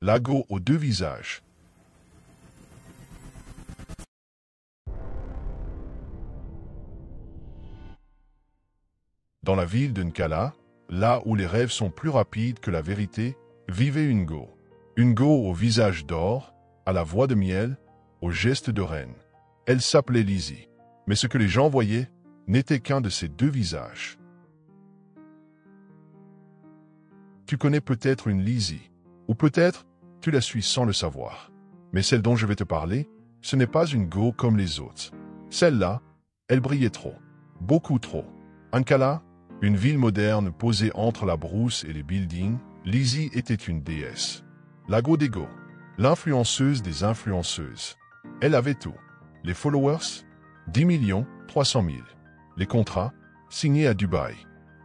Lago aux deux visages. Dans la ville de Nkala, là où les rêves sont plus rapides que la vérité, vivait une go. Une go au visage d'or, à la voix de miel, aux gestes de reine. Elle s'appelait Lizzie. Mais ce que les gens voyaient n'était qu'un de ces deux visages. Tu connais peut-être une Lizzie, ou peut-être tu la suis sans le savoir. Mais celle dont je vais te parler, ce n'est pas une go comme les autres. Celle-là, elle brillait trop, beaucoup trop. Nkala, une ville moderne posée entre la brousse et les buildings, Lizzie était une déesse. La go des go, l'influenceuse des influenceuses. Elle avait tout. Les followers, 10 300 000. Les contrats, signés à Dubaï.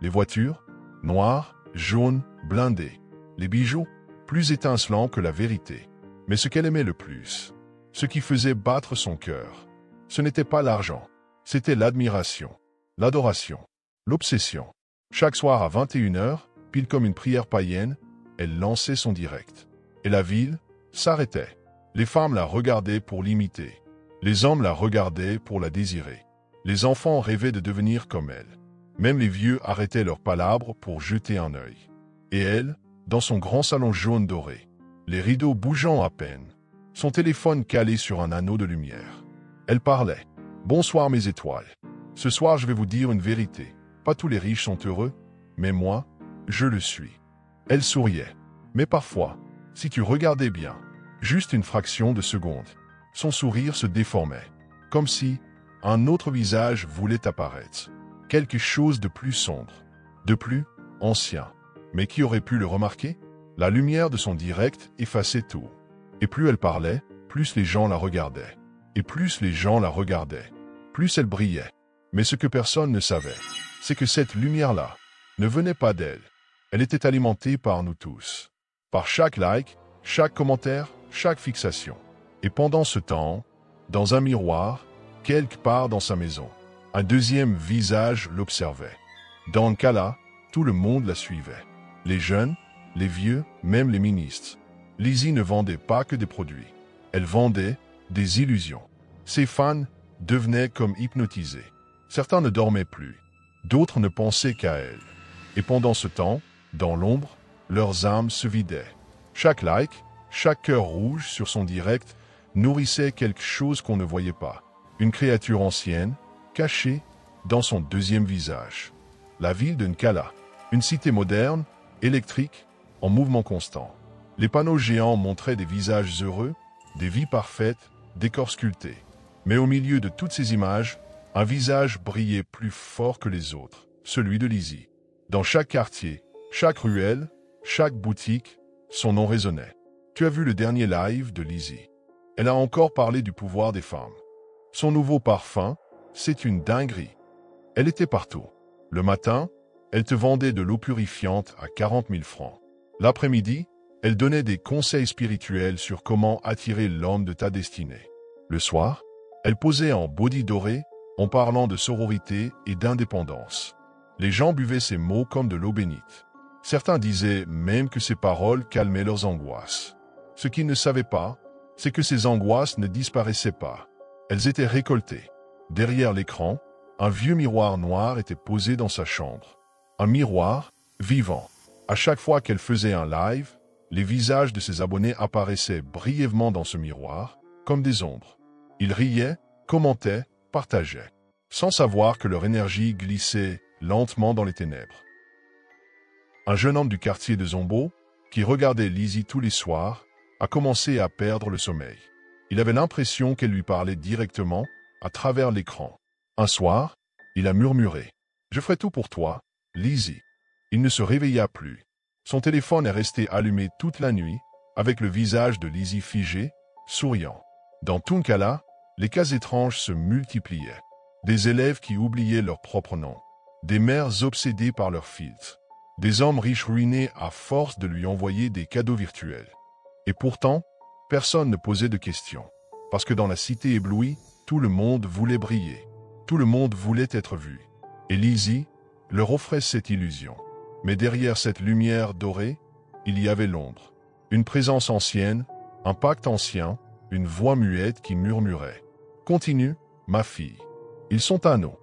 Les voitures, noires, jaunes, blindées. Les bijoux, plus étincelants que la vérité. Mais ce qu'elle aimait le plus, ce qui faisait battre son cœur, ce n'était pas l'argent, c'était l'admiration, l'adoration, l'obsession. Chaque soir à 21h, pile comme une prière païenne, elle lançait son direct. Et la ville s'arrêtait. Les femmes la regardaient pour l'imiter. Les hommes la regardaient pour la désirer. Les enfants rêvaient de devenir comme elle. Même les vieux arrêtaient leurs palabres pour jeter un œil. Et elle, dans son grand salon jaune doré, les rideaux bougeant à peine, son téléphone calé sur un anneau de lumière. Elle parlait. « Bonsoir mes étoiles. Ce soir je vais vous dire une vérité. Pas tous les riches sont heureux, mais moi, je le suis. » Elle souriait. Mais parfois, si tu regardais bien, juste une fraction de seconde, son sourire se déformait, comme si un autre visage voulait apparaître. Quelque chose de plus sombre, de plus ancien. Mais qui aurait pu le remarquer? La lumière de son direct effaçait tout. Et plus elle parlait, plus les gens la regardaient. Et plus les gens la regardaient, plus elle brillait. Mais ce que personne ne savait, c'est que cette lumière-là ne venait pas d'elle. Elle était alimentée par nous tous. Par chaque like, chaque commentaire, chaque fixation. Et pendant ce temps, dans un miroir, quelque part dans sa maison, un deuxième visage l'observait. Dans Nkala, tout le monde la suivait. Les jeunes, les vieux, même les ministres. Lizzie ne vendait pas que des produits. Elle vendait des illusions. Ses fans devenaient comme hypnotisés. Certains ne dormaient plus. D'autres ne pensaient qu'à elle. Et pendant ce temps, dans l'ombre, leurs âmes se vidaient. Chaque like, chaque cœur rouge sur son direct nourrissait quelque chose qu'on ne voyait pas. Une créature ancienne, cachée dans son deuxième visage. La ville de Nkala, une cité moderne, électrique, en mouvement constant. Les panneaux géants montraient des visages heureux, des vies parfaites, des corps sculptés. Mais au milieu de toutes ces images, un visage brillait plus fort que les autres, celui de Lizzie. Dans chaque quartier, chaque ruelle, chaque boutique, son nom résonnait. Tu as vu le dernier live de Lizzie. Elle a encore parlé du pouvoir des femmes. Son nouveau parfum, c'est une dinguerie. Elle était partout. Le matin, elle te vendait de l'eau purifiante à 40 000 francs. L'après-midi, elle donnait des conseils spirituels sur comment attirer l'homme de ta destinée. Le soir, elle posait en body doré en parlant de sororité et d'indépendance. Les gens buvaient ses mots comme de l'eau bénite. Certains disaient même que ses paroles calmaient leurs angoisses. Ce qu'ils ne savaient pas, c'est que ces angoisses ne disparaissaient pas. Elles étaient récoltées. Derrière l'écran, un vieux miroir noir était posé dans sa chambre. Un miroir vivant. À chaque fois qu'elle faisait un live, les visages de ses abonnés apparaissaient brièvement dans ce miroir, comme des ombres. Ils riaient, commentaient, partageaient, sans savoir que leur énergie glissait lentement dans les ténèbres. Un jeune homme du quartier de Zombo, qui regardait Lizzie tous les soirs, a commencé à perdre le sommeil. Il avait l'impression qu'elle lui parlait directement, à travers l'écran. Un soir, il a murmuré « Je ferai tout pour toi, Lizzie ». Il ne se réveilla plus. Son téléphone est resté allumé toute la nuit, avec le visage de Lizzie figé, souriant. Dans Nkala, les cas étranges se multipliaient. Des élèves qui oubliaient leur propre nom. Des mères obsédées par leurs filtres. Des hommes riches ruinés à force de lui envoyer des cadeaux virtuels. Et pourtant, personne ne posait de questions. Parce que dans la cité éblouie, tout le monde voulait briller. Tout le monde voulait être vu. Et Lizzie leur offrait cette illusion. Mais derrière cette lumière dorée, il y avait l'ombre. Une présence ancienne, un pacte ancien, une voix muette qui murmurait. « Continue, ma fille. Ils sont à nous. »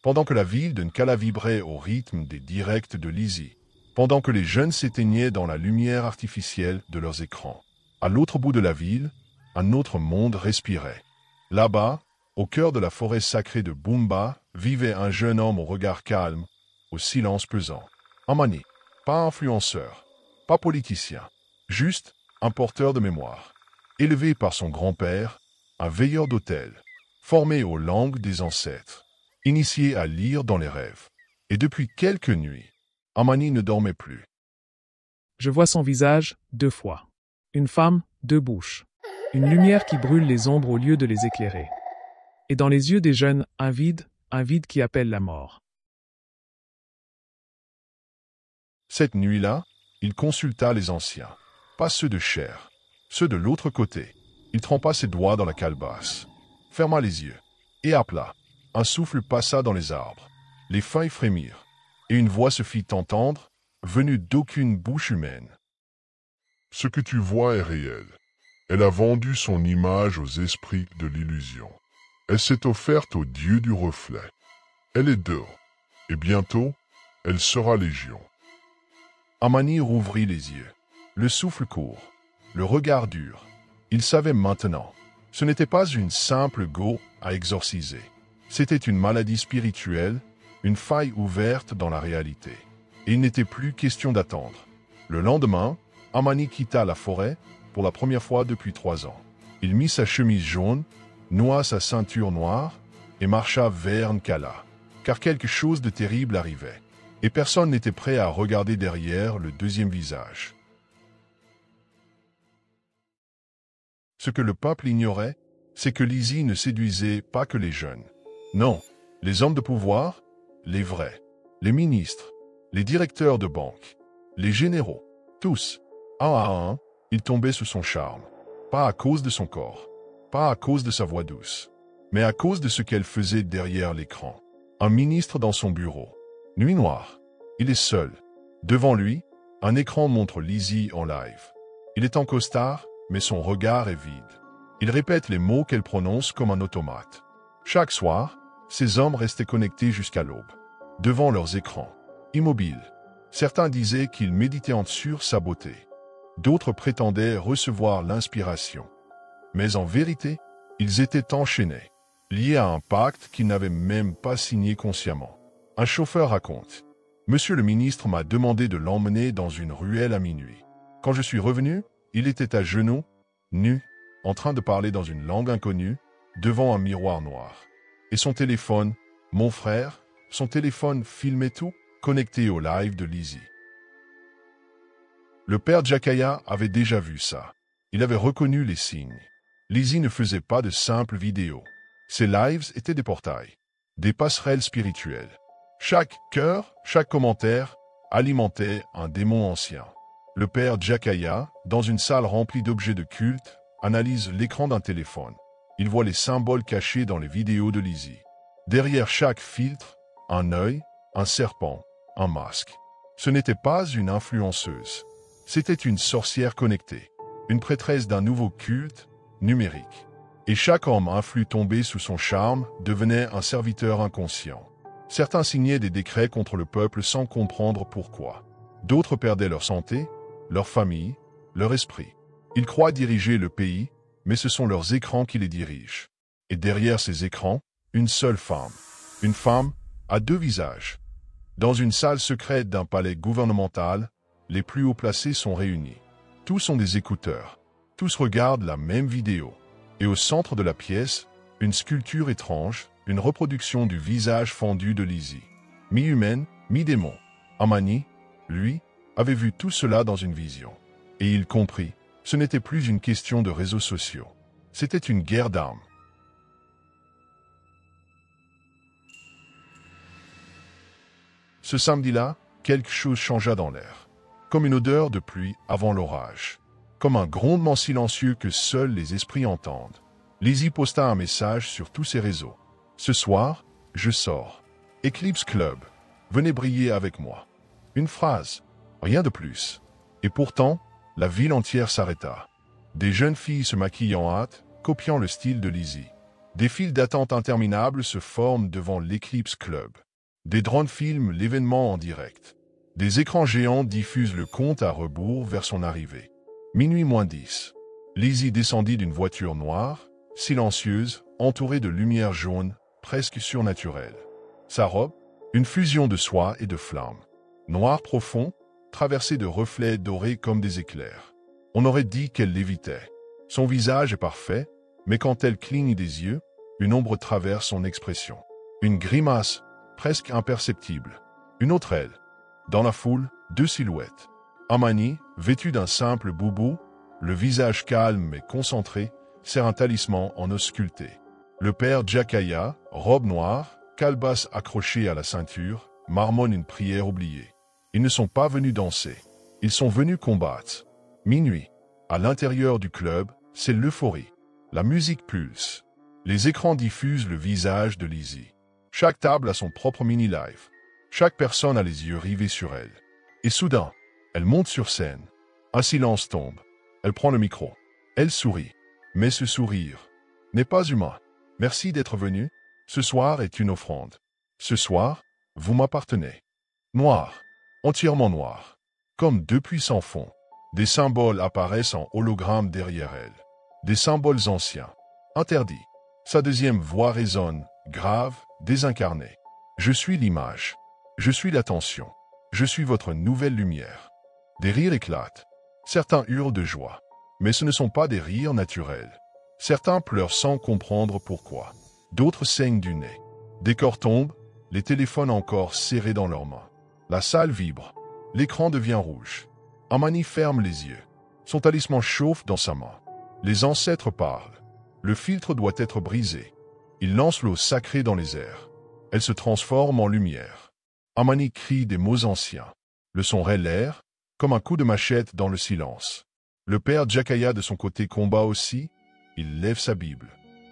Pendant que la ville de Nkala vibrait au rythme des directs de Lizzie, pendant que les jeunes s'éteignaient dans la lumière artificielle de leurs écrans, à l'autre bout de la ville, un autre monde respirait. Là-bas, au cœur de la forêt sacrée de Bumba, vivait un jeune homme au regard calme, au silence pesant. Amani, pas influenceur, pas politicien, juste un porteur de mémoire. Élevé par son grand-père, un veilleur d'hôtel, formé aux langues des ancêtres, initié à lire dans les rêves. Et depuis quelques nuits, Amani ne dormait plus. Je vois son visage 2 fois. Une femme, 2 bouches. Une lumière qui brûle les ombres au lieu de les éclairer. Et dans les yeux des jeunes, un vide qui appelle la mort. Cette nuit-là, il consulta les anciens, pas ceux de chair, ceux de l'autre côté. Il trempa ses doigts dans la calebasse, ferma les yeux, et appela. Un souffle passa dans les arbres, les feuilles frémirent, et une voix se fit entendre, venue d'aucune bouche humaine. Ce que tu vois est réel. Elle a vendu son image aux esprits de l'illusion. Elle s'est offerte au dieu du reflet. Elle est dehors, et bientôt, elle sera légion. Amani rouvrit les yeux. Le souffle court, le regard dur. Il savait maintenant. Ce n'était pas une simple go à exorciser. C'était une maladie spirituelle, une faille ouverte dans la réalité. Et il n'était plus question d'attendre. Le lendemain, Amani quitta la forêt pour la première fois depuis 3 ans. Il mit sa chemise jaune, noua sa ceinture noire et marcha vers Nkala, car quelque chose de terrible arrivait. Et personne n'était prêt à regarder derrière le deuxième visage. Ce que le peuple ignorait, c'est que Lizzie ne séduisait pas que les jeunes. Non, les hommes de pouvoir, les vrais, les ministres, les directeurs de banque, les généraux, tous, un à un, ils tombaient sous son charme. Pas à cause de son corps, pas à cause de sa voix douce, mais à cause de ce qu'elle faisait derrière l'écran. Un ministre dans son bureau. Nuit noire. Il est seul. Devant lui, un écran montre Lizzie en live. Il est en costard, mais son regard est vide. Il répète les mots qu'elle prononce comme un automate. Chaque soir, ces hommes restaient connectés jusqu'à l'aube, devant leurs écrans, immobiles. Certains disaient qu'ils méditaient sur sa beauté. D'autres prétendaient recevoir l'inspiration. Mais en vérité, ils étaient enchaînés, liés à un pacte qu'ils n'avaient même pas signé consciemment. Un chauffeur raconte. « Monsieur le ministre m'a demandé de l'emmener dans une ruelle à minuit. Quand je suis revenu, il était à genoux, nu, en train de parler dans une langue inconnue, devant un miroir noir. Et son téléphone, mon frère, son téléphone filmait tout, connecté au live de Lizzie. » Le père Jakaya avait déjà vu ça. Il avait reconnu les signes. Lizzie ne faisait pas de simples vidéos. Ses lives étaient des portails, des passerelles spirituelles. Chaque cœur, chaque commentaire alimentait un démon ancien. Le père Jakaya, dans une salle remplie d'objets de culte, analyse l'écran d'un téléphone. Il voit les symboles cachés dans les vidéos de Lizzie. Derrière chaque filtre, un œil, un serpent, un masque. Ce n'était pas une influenceuse. C'était une sorcière connectée, une prêtresse d'un nouveau culte numérique. Et chaque homme influe tombé sous son charme devenait un serviteur inconscient. Certains signaient des décrets contre le peuple sans comprendre pourquoi. D'autres perdaient leur santé, leur famille, leur esprit. Ils croient diriger le pays, mais ce sont leurs écrans qui les dirigent. Et derrière ces écrans, une seule femme. Une femme à 2 visages. Dans une salle secrète d'un palais gouvernemental, les plus hauts placés sont réunis. Tous ont des écouteurs. Tous regardent la même vidéo. Et au centre de la pièce, une sculpture étrange, une reproduction du visage fendu de Lizzie. Mi-humaine, mi-démon. Amani, lui, avait vu tout cela dans une vision. Et il comprit, ce n'était plus une question de réseaux sociaux. C'était une guerre d'armes. Ce samedi-là, quelque chose changea dans l'air. Comme une odeur de pluie avant l'orage. Comme un grondement silencieux que seuls les esprits entendent. Lizzie posta un message sur tous ses réseaux. « Ce soir, je sors. Eclipse Club. Venez briller avec moi. » Une phrase. Rien de plus. Et pourtant, la ville entière s'arrêta. Des jeunes filles se maquillent en hâte, copiant le style de Lizzie. Des files d'attente interminables se forment devant l'Eclipse Club. Des drones filment l'événement en direct. Des écrans géants diffusent le compte à rebours vers son arrivée. Minuit moins 10. Lizzie descendit d'une voiture noire, silencieuse, entourée de lumière jaune, presque surnaturelle. Sa robe, une fusion de soie et de flammes. Noir profond, traversé de reflets dorés comme des éclairs. On aurait dit qu'elle lévitait. Son visage est parfait, mais quand elle cligne des yeux, une ombre traverse son expression. Une grimace, presque imperceptible. Une autre aile. Dans la foule, deux silhouettes. Amani, vêtue d'un simple boubou, le visage calme et concentré, serre un talisman en os sculpté. Le père Jakaya, robe noire, calebasse accrochée à la ceinture, marmonne une prière oubliée. Ils ne sont pas venus danser. Ils sont venus combattre. Minuit. À l'intérieur du club, c'est l'euphorie. La musique pulse. Les écrans diffusent le visage de Lizzie. Chaque table a son propre mini-live. Chaque personne a les yeux rivés sur elle. Et soudain, elle monte sur scène. Un silence tombe. Elle prend le micro. Elle sourit. Mais ce sourire n'est pas humain. Merci d'être venu. Ce soir est une offrande. Ce soir, vous m'appartenez. Noir. Entièrement noir. Comme deux puissants fonds. Des symboles apparaissent en hologramme derrière elle. Des symboles anciens. Interdits. Sa deuxième voix résonne, grave, désincarnée. Je suis l'image. Je suis l'attention. Je suis votre nouvelle lumière. Des rires éclatent. Certains hurlent de joie. Mais ce ne sont pas des rires naturels. Certains pleurent sans comprendre pourquoi. D'autres saignent du nez. Des corps tombent, les téléphones encore serrés dans leurs mains. La salle vibre. L'écran devient rouge. Amani ferme les yeux. Son talisman chauffe dans sa main. Les ancêtres parlent. Le filtre doit être brisé. Il lance l'eau sacrée dans les airs. Elle se transforme en lumière. Amani crie des mots anciens. Le son raye l'air, comme un coup de machette dans le silence. Le père Jakaya de son côté combat aussi. Il lève sa Bible.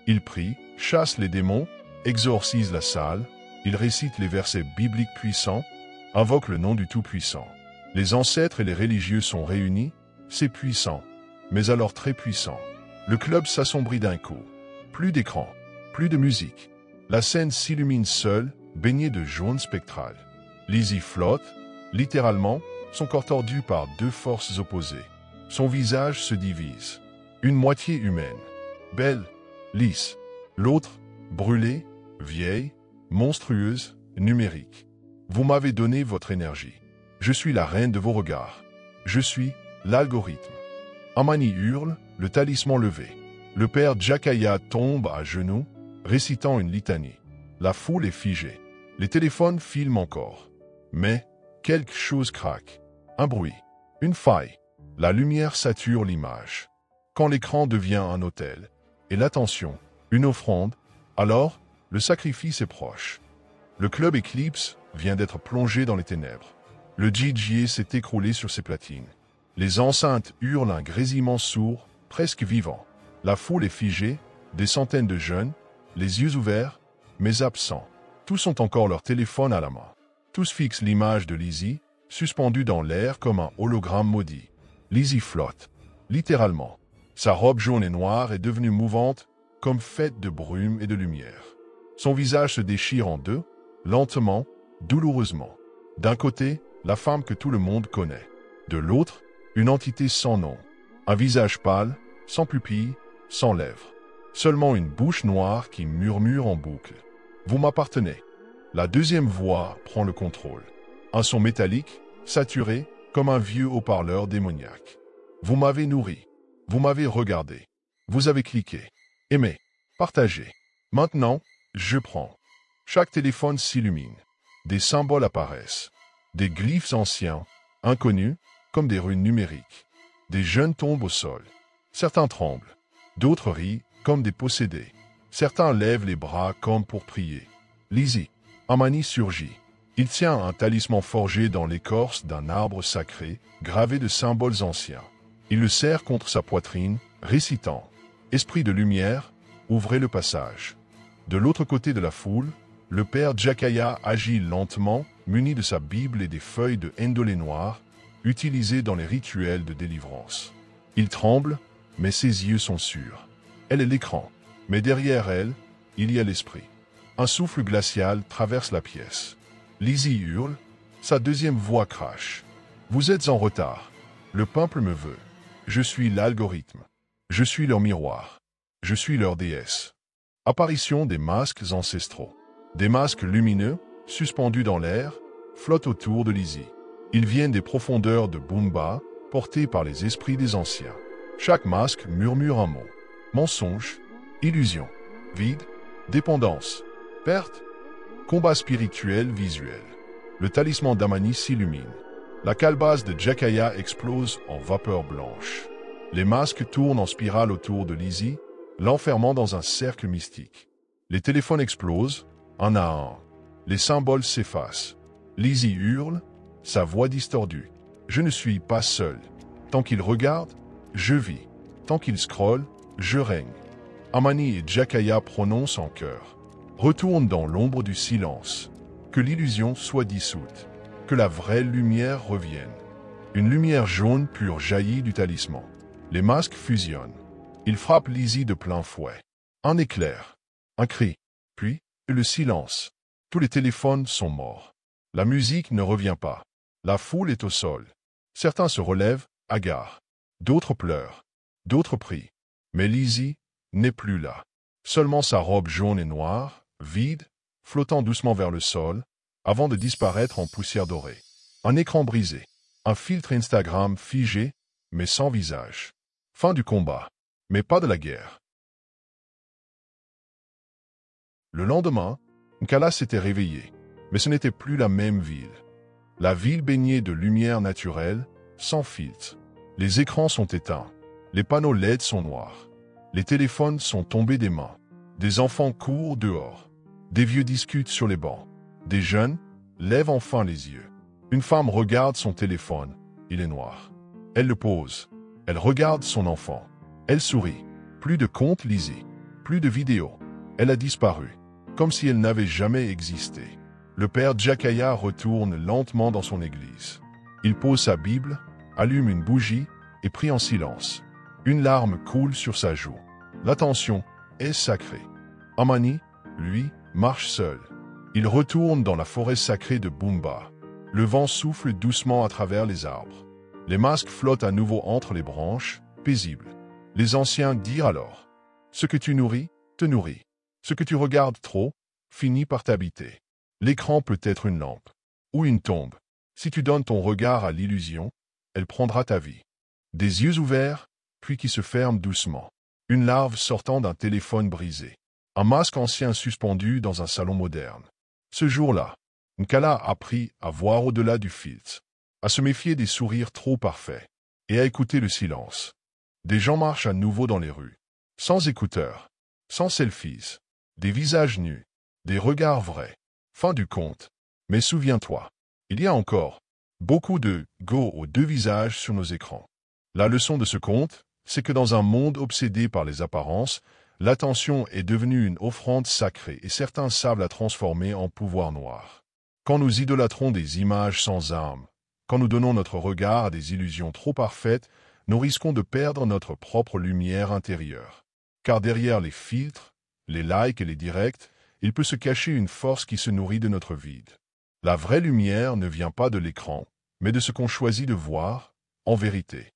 Il prie, chasse les démons, exorcise la salle. Il récite les versets bibliques puissants, invoque le nom du Tout-Puissant. Les ancêtres et les religieux sont réunis. C'est puissant, mais alors très puissant. Le club s'assombrit d'un coup. Plus d'écran, plus de musique. La scène s'illumine seule, baignée de jaune spectral. Lizzie flotte, littéralement, son corps tordu par deux forces opposées. Son visage se divise. Une moitié humaine, belle, lisse. L'autre, brûlée, vieille, monstrueuse, numérique. Vous m'avez donné votre énergie. Je suis la reine de vos regards. Je suis l'algorithme. Amani hurle, le talisman levé. Le père Jakaya tombe à genoux, récitant une litanie. La foule est figée. Les téléphones filment encore. Mais quelque chose craque. Un bruit. Une faille. La lumière sature l'image. Quand l'écran devient un autel. Et l'attention, une offrande, alors le sacrifice est proche. Le club Eclipse vient d'être plongé dans les ténèbres. Le DJ s'est écroulé sur ses platines. Les enceintes hurlent un grésillement sourd, presque vivant. La foule est figée, des centaines de jeunes, les yeux ouverts, mais absents. Tous ont encore leur téléphone à la main. Tous fixent l'image de Lizzie, suspendue dans l'air comme un hologramme maudit. Lizzie flotte, littéralement. Sa robe jaune et noire est devenue mouvante, comme faite de brume et de lumière. Son visage se déchire en deux, lentement, douloureusement. D'un côté, la femme que tout le monde connaît. De l'autre, une entité sans nom. Un visage pâle, sans pupilles, sans lèvres. Seulement une bouche noire qui murmure en boucle. Vous m'appartenez. La deuxième voix prend le contrôle. Un son métallique, saturé, comme un vieux haut-parleur démoniaque. Vous m'avez nourri. Vous m'avez regardé. Vous avez cliqué. Aimé. Partagé. Maintenant, je prends. Chaque téléphone s'illumine. Des symboles apparaissent. Des glyphes anciens, inconnus, comme des runes numériques. Des jeunes tombent au sol. Certains tremblent. D'autres rient, comme des possédés. Certains lèvent les bras comme pour prier. Lizzie. Amani surgit. Il tient un talisman forgé dans l'écorce d'un arbre sacré, gravé de symboles anciens. Il le serre contre sa poitrine, récitant « Esprit de lumière, ouvrez le passage ». De l'autre côté de la foule, le père Jakaya agit lentement, muni de sa Bible et des feuilles de ndolé noir, utilisée dans les rituels de délivrance. Il tremble, mais ses yeux sont sûrs. Elle est l'écran, mais derrière elle, il y a l'esprit. Un souffle glacial traverse la pièce. Lizzie hurle, sa deuxième voix crache. Vous êtes en retard. Le peuple me veut. Je suis l'algorithme. Je suis leur miroir. Je suis leur déesse. Apparition des masques ancestraux. Des masques lumineux, suspendus dans l'air, flottent autour de Lizzie. Ils viennent des profondeurs de Bumba, portés par les esprits des anciens. Chaque masque murmure un mot. Mensonge, illusion, vide, dépendance, perte, combat spirituel visuel. Le talisman d'Amani s'illumine. La calebasse de Jakaya explose en vapeur blanche. Les masques tournent en spirale autour de Lizzie, l'enfermant dans un cercle mystique. Les téléphones explosent, un à un. Les symboles s'effacent. Lizzie hurle, sa voix distordue. Je ne suis pas seul. Tant qu'il regarde, je vis. Tant qu'il scrolle, je règne. Amani et Jakaya prononcent en chœur. Retourne dans l'ombre du silence. Que l'illusion soit dissoute. Que la vraie lumière revienne. Une lumière jaune pure jaillit du talisman. Les masques fusionnent. Ils frappent Lizzie de plein fouet. Un éclair. Un cri. Puis, le silence. Tous les téléphones sont morts. La musique ne revient pas. La foule est au sol. Certains se relèvent, hagards. D'autres pleurent. D'autres prient. Mais Lizzie n'est plus là. Seulement sa robe jaune et noire, vide, flottant doucement vers le sol, avant de disparaître en poussière dorée. Un écran brisé. Un filtre Instagram figé, mais sans visage. Fin du combat, mais pas de la guerre. Le lendemain, Nkala s'était réveillé, mais ce n'était plus la même ville. La ville baignée de lumière naturelle, sans filtre. Les écrans sont éteints. Les panneaux LED sont noirs. Les téléphones sont tombés des mains. Des enfants courent dehors. Des vieux discutent sur les bancs. Des jeunes lèvent enfin les yeux. Une femme regarde son téléphone. Il est noir. Elle le pose. Elle regarde son enfant. Elle sourit. Plus de compte Lizzie. Plus de vidéos. Elle a disparu. Comme si elle n'avait jamais existé. Le père Jakaya retourne lentement dans son église. Il pose sa Bible, allume une bougie et prie en silence. Une larme coule sur sa joue. L'attention est sacrée. Amani, lui, marche seul. Il retourne dans la forêt sacrée de Bumba. Le vent souffle doucement à travers les arbres. Les masques flottent à nouveau entre les branches, paisibles. Les anciens dirent alors, « Ce que tu nourris, te nourrit. Ce que tu regardes trop, finit par t'habiter. L'écran peut être une lampe ou une tombe. Si tu donnes ton regard à l'illusion, elle prendra ta vie. » Des yeux ouverts, puis qui se ferment doucement. Une larve sortant d'un téléphone brisé. Un masque ancien suspendu dans un salon moderne. Ce jour-là, Nkala a appris à voir au-delà du filtre, à se méfier des sourires trop parfaits, et à écouter le silence. Des gens marchent à nouveau dans les rues, sans écouteurs, sans selfies, des visages nus, des regards vrais. Fin du compte. Mais souviens-toi, il y a encore beaucoup de « go » aux deux visages sur nos écrans. La leçon de ce conte, c'est que dans un monde obsédé par les apparences, l'attention est devenue une offrande sacrée et certains savent la transformer en pouvoir noir. Quand nous idolâtrons des images sans âme, quand nous donnons notre regard à des illusions trop parfaites, nous risquons de perdre notre propre lumière intérieure. Car derrière les filtres, les likes et les directs, il peut se cacher une force qui se nourrit de notre vide. La vraie lumière ne vient pas de l'écran, mais de ce qu'on choisit de voir, en vérité.